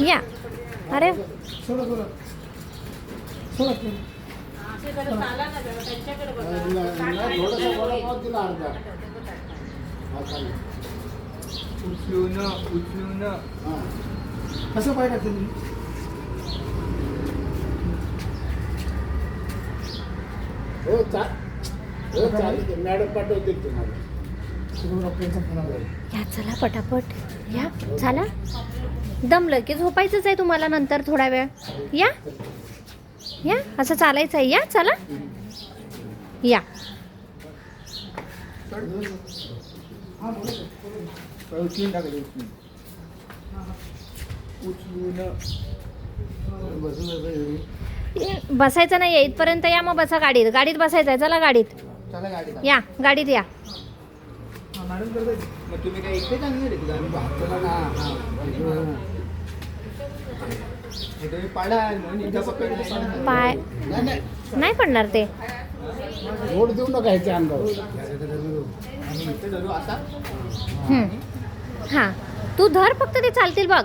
या. अरे उचलून कसं पाय टाकते तुम्ही? मॅडम पाठवतील तुम्हाला. डॉक्टरचा फोन आला. या चला पटापट या. झाला दमलं की झोपायचंच आहे तुम्हाला नंतर थोडा वेळ. या या असं चालायचं आहे. या चला या. उचलून टाकायचं उचलून बसायचं नाही इथपर्यंत या. मग बसा गाडीत. गाडीत बसायचं आहे. चला गाडीत चला गाडीत या. गाडीत या. मॅडम करताय. मग तुम्ही काय एकटे चांगले रे तुला आम्ही चला ना. तुम्ही पाडा म्हणून इथं पकडलं पाय नाही नाही, नाही पडणार ते. रोड देऊ नका ह्याच्या अंगावर. आणि इथं धरू असा हां तू धर फक्त ते चालतील बघ.